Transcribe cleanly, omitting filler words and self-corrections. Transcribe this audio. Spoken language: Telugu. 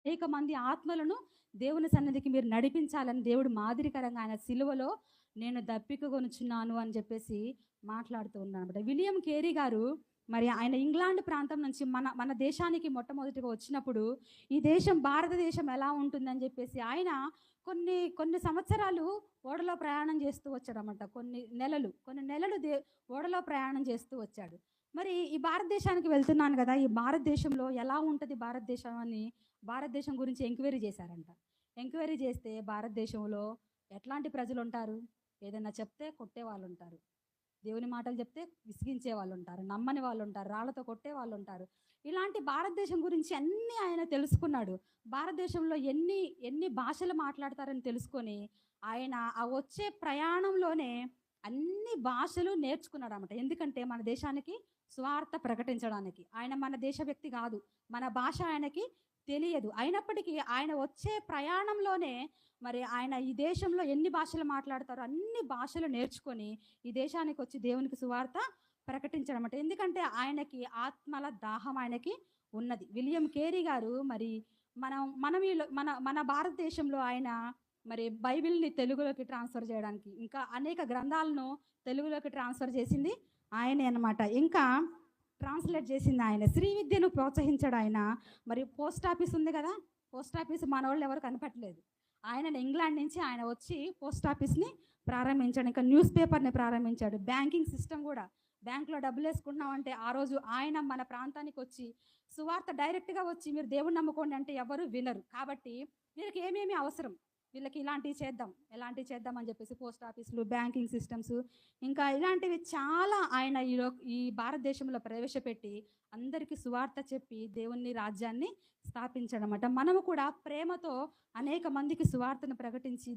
అనేక మంది ఆత్మలను దేవుని సన్నిధికి మీరు నడిపించాలని దేవుడు మాదిరికరంగా ఆయన సిలువలో నేను దప్పికగొనుచున్నాను అని చెప్పేసి మాట్లాడుతూ ఉన్నాను అనమాట. విలియం కేరీ గారు మరి ఆయన ఇంగ్లాండ్ ప్రాంతం నుంచి మన దేశానికి మొట్టమొదటిగా వచ్చినప్పుడు ఈ దేశం భారతదేశం ఎలా ఉంటుందని చెప్పేసి ఆయన కొన్ని కొన్ని సంవత్సరాలు ఓడలో ప్రయాణం చేస్తూ వచ్చాడనమాట. కొన్ని నెలలు ఓడలో ప్రయాణం చేస్తూ వచ్చాడు. మరి ఈ భారతదేశానికి వెళ్తున్నాను కదా, ఈ భారతదేశంలో ఎలా ఉంటుంది భారతదేశం అని భారతదేశం గురించి ఎంక్వైరీ చేశారంట. ఎంక్వైరీ చేస్తే భారతదేశంలో ఎట్లాంటి ప్రజలు ఉంటారు? ఏదైనా చెప్తే కొట్టే వాళ్ళు ఉంటారు, దేవుని మాటలు చెప్తే విసిగించే వాళ్ళు ఉంటారు, నమ్మని వాళ్ళు ఉంటారు, రాళ్లతో కొట్టే వాళ్ళు ఉంటారు. ఇలాంటి భారతదేశం గురించి అన్నీ ఆయన తెలుసుకున్నాడు. భారతదేశంలో ఎన్ని ఎన్ని భాషలు మాట్లాడతారని తెలుసుకొని ఆయన ఆ వచ్చే ప్రయాణంలోనే అన్ని భాషలు నేర్చుకున్నాడు అన్నమాట. ఎందుకంటే మన దేశానికి స్వార్థ ప్రకటించడానికి. ఆయన మన దేశ వ్యక్తి కాదు, మన భాష ఆయనకి తెలియదు. అయినప్పటికీ ఆయన వచ్చే ప్రయాణంలోనే మరి ఆయన ఈ దేశంలో ఎన్ని భాషలు మాట్లాడతారో అన్ని భాషలు నేర్చుకొని ఈ దేశానికి వచ్చి దేవునికి సువార్త ప్రకటించడం అంటే. ఎందుకంటే ఆయనకి ఆత్మల దాహం ఆయనకి ఉన్నది. విలియం కేరీ గారు మరి మన భారతదేశంలో ఆయన మరి బైబిల్ని తెలుగులోకి ట్రాన్స్ఫర్ చేయడానికి, ఇంకా అనేక గ్రంథాలను తెలుగులోకి ట్రాన్స్ఫర్ చేసింది ఆయనే అనమాట. ఇంకా ట్రాన్స్లేట్ చేసింది ఆయన. శ్రీ విద్యను ప్రోత్సహించాడు ఆయన. మరి పోస్ట్ ఆఫీస్ ఉంది కదా, పోస్ట్ ఆఫీస్ మన వాళ్ళు ఎవరు కనపట్లేదు. ఆయన ఇంగ్లాండ్ నుంచి ఆయన వచ్చి పోస్ట్ ఆఫీస్ని ప్రారంభించాడు. ఇంకా న్యూస్ పేపర్ని ప్రారంభించాడు. బ్యాంకింగ్ సిస్టమ్ కూడా, బ్యాంకులో డబ్బులు వేసుకుంటున్నామంటే ఆ రోజు ఆయన మన ప్రాంతానికి వచ్చి సువార్త డైరెక్ట్గా వచ్చి మీరు దేవుని నమ్ముకోండి అంటే ఎవరు వినరు. కాబట్టి వీళ్ళకి ఏమేమి అవసరం, వీళ్ళకి ఇలాంటివి చేద్దాం, ఎలాంటివి చేద్దాం అని చెప్పేసి పోస్ట్ ఆఫీసులు, బ్యాంకింగ్ సిస్టమ్స్, ఇంకా ఇలాంటివి చాలా ఆయన ఈ భారతదేశంలో ప్రవేశపెట్టి అందరికీ సువార్త చెప్పి దేవుని రాజ్యాన్ని స్థాపించడం అన్నమాట. మనము కూడా ప్రేమతో అనేక మందికి సువార్తను ప్రకటించి